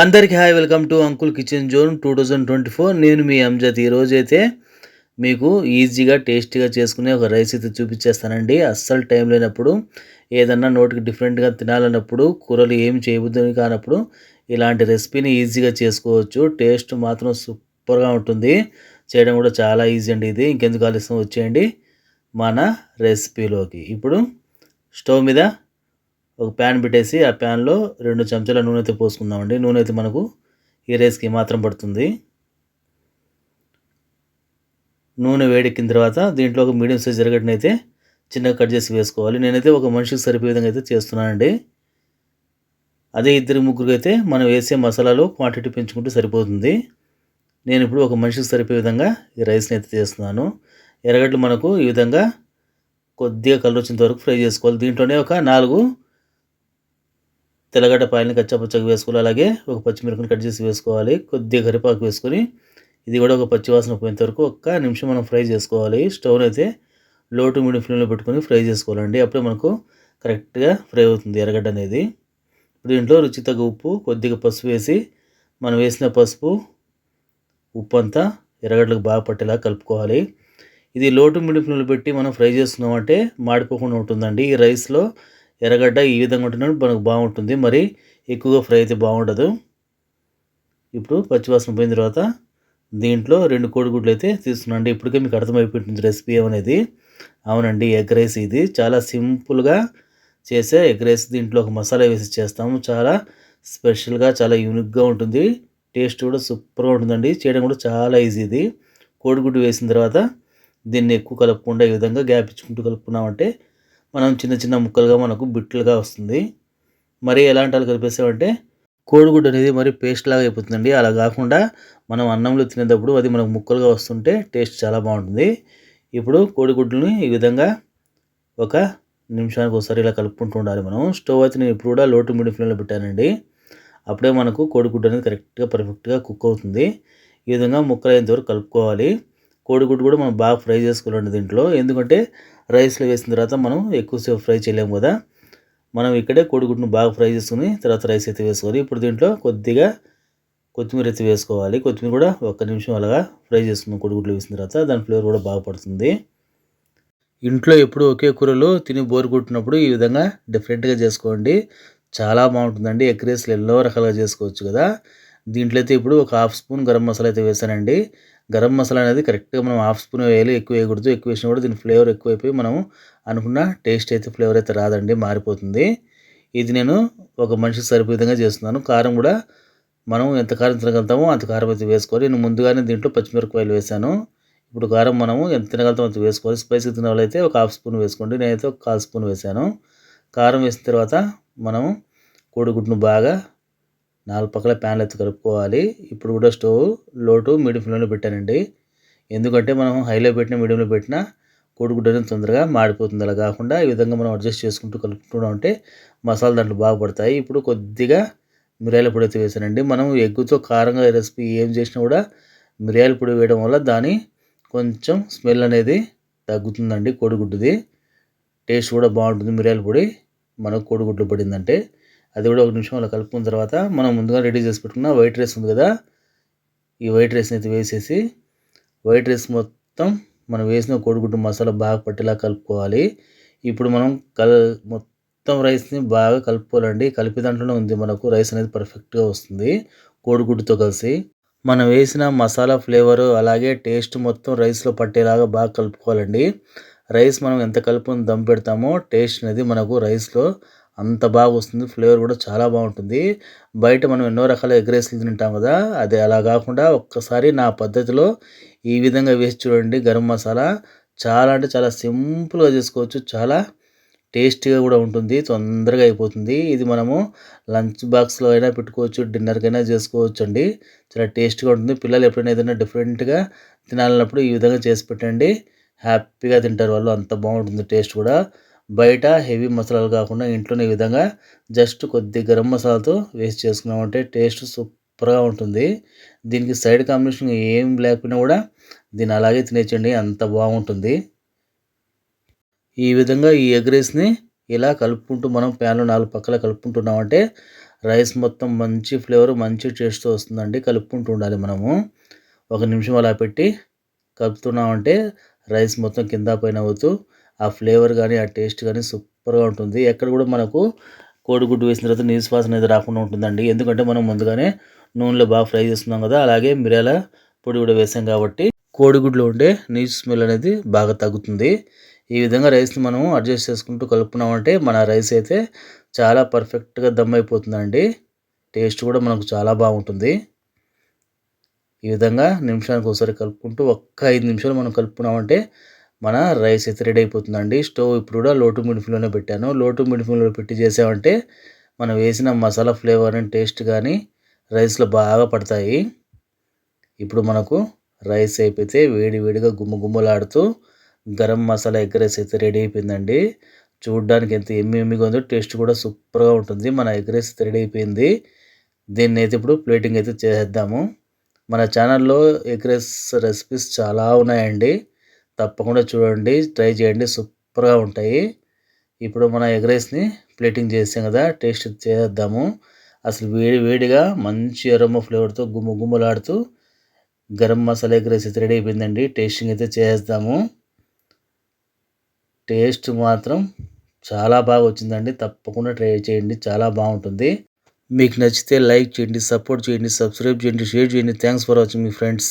అందరికీ hi welcome to uncle kitchen zone 2024. నేను మీ అంజద్. ఈరోజైతే మీకు ఈజీగా టేస్టీగా చేసుకునే ఒక రైస్ అయితే చూపించేస్తానండి. అస్సలు టైం లేనప్పుడు ఏదన్నా నోటికి డిఫరెంట్గా తినాలన్నప్పుడు కూరలు ఏం చేయబుద్దని కానప్పుడు ఇలాంటి రెసిపీని ఈజీగా చేసుకోవచ్చు. టేస్ట్ మాత్రం సూపర్గా ఉంటుంది. చేయడం కూడా చాలా ఈజీ అండి. ఇది ఇంకెందుకు ఆలస్యం వచ్చేయండి మన రెసిపీలోకి. ఇప్పుడు స్టవ్ మీద ఒక ప్యాన్ పెట్టేసి ఆ ప్యాన్లో 2 చెంచాల నూనె అయితే పోసుకుందామండి. నూనె అయితే మనకు ఈ రైస్కి మాత్రం పడుతుంది. నూనె వేడెక్కిన తర్వాత దీంట్లో ఒక మీడియం సైజ్ ఎర్రగడ్డని అయితే చిన్నగా కట్ చేసి వేసుకోవాలి. నేనైతే ఒక మనిషికి సరిపోయే విధంగా అయితే చేస్తున్నానండి. అదే ఇద్దరు ముగ్గురికి అయితే మనం వేసే మసాలాలు క్వాంటిటీ పెంచుకుంటే సరిపోతుంది. నేను ఇప్పుడు ఒక మనిషికి సరిపోయే విధంగా ఈ రైస్ని అయితే చేస్తున్నాను. ఎర్రగడ్డలు మనకు ఈ విధంగా కొద్దిగా కలర్ వచ్చేంత వరకు ఫ్రై చేసుకోవాలి. దీంట్లోనే ఒక 4 తెల్లగడ్డ పాయలని కచ్చాపచ్చగా వేసుకోవాలి. అలాగే ఒక పచ్చిమిరపకాయని కట్ చేసి వేసుకోవాలి. కొద్దిగా కరివేపాకు వేసుకొని ఇది కూడా ఒక పచ్చివాసన పోయేంత వరకు ఒక్క నిమిషం మనం ఫ్రై చేసుకోవాలి. స్టవ్ని అయితే లో టు మీడియం ఫ్లేమ్లో పెట్టుకొని ఫ్రై చేసుకోవాలండి. అప్పుడే మనకు కరెక్ట్గా ఫ్రై అవుతుంది ఎర్రగడ్డ అనేది. దీంట్లో రుచి తగ్గ ఉప్పు, కొద్దిగా పసుపు వేసి మనం వేసిన పసుపు ఉప్పు అంతా ఎర్రగడ్డలకు బాగా పట్టేలా కలుపుకోవాలి. ఇది లో టు మీడియం ఫ్లేమ్లో పెట్టి మనం ఫ్రై చేస్తున్నామంటే మాడిపోకుండా ఉంటుందండి. ఈ రైస్లో ఎర్రగడ్డ ఈ విధంగా ఉంటున్నప్పుడు మనకు బాగుంటుంది. మరి ఎక్కువగా ఫ్రై అయితే బాగుండదు. ఇప్పుడు పచ్చివాసన పోయిన తర్వాత దీంట్లో 2 కోడిగుడ్లు అయితే తీస్తున్నాండి. ఇప్పటికే మీకు అర్థమైపోతుంది రెసిపీ అనేది. అవునండి, ఎగ్ రైస్ ఇది. చాలా సింపుల్గా చేసే ఎగ్ రైస్. దీంట్లో ఒక మసాలా వేసి చేస్తాము. చాలా స్పెషల్గా చాలా యూనిక్గా ఉంటుంది. టేస్ట్ కూడా సూపర్గా ఉంటుందండి. చేయడం కూడా చాలా ఈజీ ఇది. కోడిగుడ్డు వేసిన తర్వాత దీన్ని ఎక్కువ కలుపుకుండా ఈ విధంగా గ్యాప్ ఇచ్చుకుంటూ కలుపుకున్నామంటే మనం చిన్న చిన్న ముక్కలుగా మనకు బిట్లుగా వస్తుంది. మరి ఎలాంటి వాళ్ళు కలిపేసామంటే కోడిగుడ్డు అనేది మరి పేస్ట్ లాగా అయిపోతుందండి. అలా కాకుండా మనం అన్నంలో తినేటప్పుడు అది మనకు ముక్కలుగా వస్తుంటే టేస్ట్ చాలా బాగుంటుంది. ఇప్పుడు కోడిగుడ్డుని ఈ విధంగా ఒక నిమిషానికి ఒకసారి ఇలా కలుపుకుంటూ ఉండాలి మనం. స్టవ్ అయితే నేను ఇప్పుడు కూడా లో టు మీడియం ఫ్లేమ్లో పెట్టానండి. అప్పుడే మనకు కోడిగుడ్డు అనేది కరెక్ట్గా పర్ఫెక్ట్గా కుక్ అవుతుంది. ఈ విధంగా ముక్కలు అయ్యేంత వరకు కలుపుకోవాలి. కోడిగుడ్డు కూడా మనం బాగా ఫ్రై చేసుకోవాలండి దీంట్లో. ఎందుకంటే రైస్లో వేసిన తర్వాత మనం ఎక్కువసేపు ఫ్రై చేయలేము కదా. మనం ఇక్కడే కోడిగుడ్డును బాగా ఫ్రై చేసుకుని తర్వాత రైస్ అయితే వేసుకోవాలి. ఇప్పుడు దీంట్లో కొద్దిగా కొత్తిమీర అయితే వేసుకోవాలి. కొత్తిమీర కూడా ఒక్క నిమిషం అలాగా ఫ్రై చేసుకున్నాం. కోడిగుడ్లు వేసిన తర్వాత దాని ఫ్లేవర్ కూడా బాగా పడుతుంది. ఇంట్లో ఎప్పుడు ఒకే కూరలు తిని బోర్ కొట్టినప్పుడు ఈ విధంగా డిఫరెంట్గా చేసుకోండి. చాలా బాగుంటుందండి. ఎగ్ రైస్లు ఎన్నో రకాలుగా చేసుకోవచ్చు కదా. దీంట్లో అయితే ఇప్పుడు ఒక హాఫ్ స్పూన్ గరం మసాలా అయితే వేసానండి. గరం మసాలా అనేది కరెక్ట్గా మనం హాఫ్ స్పూన్ వేయాలి. ఎక్కువ వేయకూడదు. ఎక్కువ వేసినా కూడా దీని ఫ్లేవర్ ఎక్కువైపోయి మనం అనుకున్న టేస్ట్ అయితే ఫ్లేవర్ అయితే రాదండి, మారిపోతుంది. ఇది నేను ఒక మనిషికి సరిపోయే విధంగా చేస్తున్నాను. కారం కూడా మనం ఎంత కారం తినగలుగుతామో అంత కారం అయితే వేసుకోవాలి. నేను ముందుగానే దీంట్లో పచ్చిమిరపకాయలు వేసాను. ఇప్పుడు కారం మనము ఎంత తినగలుగుతామో అంత వేసుకోవాలి. స్పైసీ తినే వాళ్ళైతే ఒక హాఫ్ స్పూన్ వేసుకోండి. నేనైతే ఒక 1/4 స్పూన్ వేసాను. కారం వేసిన తర్వాత మనము కోడిగుడ్డును బాగా 4 పక్కల ప్యాన్లు అయితే కలుపుకోవాలి. ఇప్పుడు కూడా స్టవ్ లో టు మీడియం ఫ్లేమ్లో పెట్టానండి. ఎందుకంటే మనం హైలో పెట్టినా మీడియంలో పెట్టినా కోడిగుడ్డు అనేది తొందరగా మాడిపోతుంది. అలా కాకుండా ఈ విధంగా మనం అడ్జస్ట్ చేసుకుంటూ కలుపుకుంటూ ఉంటే మసాలా దాంట్లో బాగా పడతాయి. ఇప్పుడు కొద్దిగా మిరియాల పొడి అయితే వేసానండి. మనం ఎగ్గుతో కారంగా రెసిపీ ఏం చేసినా కూడా మిరియాల పొడి వేయడం వల్ల దాని కొంచెం స్మెల్ అనేది తగ్గుతుందండి కోడిగుడ్డుది. టేస్ట్ కూడా బాగుంటుంది మిరియాల పొడి మనకు కోడిగుడ్లు పడిందంటే. అది కూడా ఒక నిమిషం అలా కలుపుకున్న తర్వాత మనం ముందుగా రెడీ చేసి పెట్టుకున్న వైట్ రైస్ ఉంది కదా. ఈ వైట్ రైస్ని అయితే వేసేసి వైట్ రైస్ మొత్తం మనం వేసిన కోడిగుడ్డు మసాలా బాగా పట్టేలా కలుపుకోవాలి. ఇప్పుడు మనం మొత్తం రైస్ని బాగా కలుపుకోవాలండి. కలిపే దాంట్లోనే ఉంది మనకు రైస్ అనేది పర్ఫెక్ట్గా వస్తుంది కోడిగుడ్డుతో కలిసి. మనం వేసిన మసాలా ఫ్లేవరు అలాగే టేస్ట్ మొత్తం రైస్లో పట్టేలాగా బాగా కలుపుకోవాలండి. రైస్ మనం ఎంత కలుపుకొని దమ్ పెడతామో టేస్ట్ అనేది మనకు రైస్లో అంత బాగా వస్తుంది. ఫ్లేవర్ కూడా చాలా బాగుంటుంది. బయట మనం ఎన్నో రకాల ఎగ్ రైస్లు తింటాం కదా, అది అలా కాకుండా ఒక్కసారి నా పద్ధతిలో ఈ విధంగా వేసి చూడండి. గరం మసాలా చాలా అంటే చాలా సింపుల్గా చేసుకోవచ్చు. చాలా టేస్టీగా కూడా ఉంటుంది. తొందరగా అయిపోతుంది. ఇది మనము లంచ్ బాక్స్లో అయినా పెట్టుకోవచ్చు, డిన్నర్కైనా చేసుకోవచ్చు అండి. చాలా టేస్ట్గా ఉంటుంది. పిల్లలు ఎప్పుడైనా ఏదైనా డిఫరెంట్గా తినాలన్నప్పుడు ఈ విధంగా చేసి పెట్టండి. హ్యాపీగా తింటారు వాళ్ళు. అంత బాగుంటుంది టేస్ట్ కూడా. బయట హెవీ మసాలాలు కాకుండా ఇంట్లోనే ఈ విధంగా జస్ట్ కొద్ది గరం మసాలాతో వేస్ట్ చేసుకున్నామంటే టేస్ట్ సూపర్గా ఉంటుంది. దీనికి సైడ్ కాంబినేషన్ ఏం లేకపోయినా కూడా దీన్ని అలాగే తినేయచ్చండి, అంత బాగుంటుంది. ఈ విధంగా ఈ ఎగ్ రైస్ని ఇలా కలుపుకుంటూ మనం ప్యాన్లో 4 పక్కల కలుపుకుంటున్నామంటే రైస్ మొత్తం మంచి ఫ్లేవర్, మంచి టేస్ట్‌తో వస్తుందండి. కలుపుకుంటూ ఉండాలి మనము. ఒక నిమిషం అలా పెట్టి కలుపుతున్నామంటే రైస్ మొత్తం కింద పైన అవుతూ ఆ ఫ్లేవర్ గానీ, ఆ టేస్ట్ గానీ సూపర్‌గా ఉంటుంది. ఎక్కడ కూడా మనకు కోడిగుడ్డు వేసిన తర్వాత నీసు వాసన అనేది రాకుండా ఉంటుందండి. ఎందుకంటే మనం ముందుగానే నూనెలో బాగా ఫ్రై చేసుకున్నాం కదా! అలాగే మిరియాల పొడి కూడా వేసాం కాబట్టి కోడిగుడ్లో ఉండే నీచు స్మెల్ అనేది బాగా తగ్గుతుంది. ఈ విధంగా రైస్‌ని మనం అడ్జస్ట్ చేసుకుంటూ కలుపుకున్నామంటే మన రైస్ అయితే చాలా పర్ఫెక్ట్‌గా దమ్ అయిపోతుందండి. టేస్ట్ కూడా మనకు చాలా బాగుంటుంది. ఈ విధంగా నిమిషానికి ఒకసారి కలుపుకుంటూ ఒక్క 5 నిమిషాలు మనం కలుపుకున్నామంటే మన రైస్ అయితే రెడీ అయిపోతుందండి. స్టవ్ ఇప్పుడు కూడా లో టు మీడియం ఫ్లేమ్‌లోనే పెట్టాను. లో టు మీడియం ఫ్లేమ్‌లో పెట్టి చేసామంటే మనం వేసిన మసాలా ఫ్లేవర్ అండ్ టేస్ట్ గానీ రైస్‌లో బాగా పడతాయి. ఇప్పుడు మనకు రైస్ అయిపోతే వేడి వేడిగా గుమగుమలాడుతూ గరం మసాలా ఎగ్ రైస్ అయితే రెడీ అయిపోయిందండి. చూడ్డానికి ఎంత యమ్మీగా ఉందో, టేస్ట్ కూడా సూపర్‌గా ఉంటుంది. మన ఎగ్ రైస్ అయితే రెడీ అయిపోయింది. దీన్నైతే ఇప్పుడు ప్లేటింగ్ అయితే చేసేద్దాము. మన ఛానల్‌లో ఎగ్ రైస్ రెసిపీస్ చాలా ఉన్నాయండి. తప్పకుండా చూడండి, ట్రై చేయండి, సూపర్‌గా ఉంటాయి. ఇప్పుడు మన ఎగ్ రైస్‌ని ప్లేటింగ్ చేసాం కదా! టేస్ట్ చేసేద్దాము. అసలు వేడి వేడిగా మంచి అరోమా ఫ్లేవర్‌తో గుమగుమలాడుతూ గరం మసాలా ఎగ్ రైస్ అయితే రెడీ అయిపోయిందండి. టేస్టింగ్ అయితే చేసేద్దాము. టేస్ట్ మాత్రం చాలా బాగా వచ్చిందండి. తప్పకుండా ట్రై చేయండి. చాలా బాగుంటుంది. మీకు నచ్చితే లైక్ చేయండి, సపోర్ట్ చేయండి, సబ్స్క్రైబ్ చేయండి, షేర్ చేయండి. Thanks for watching me friends.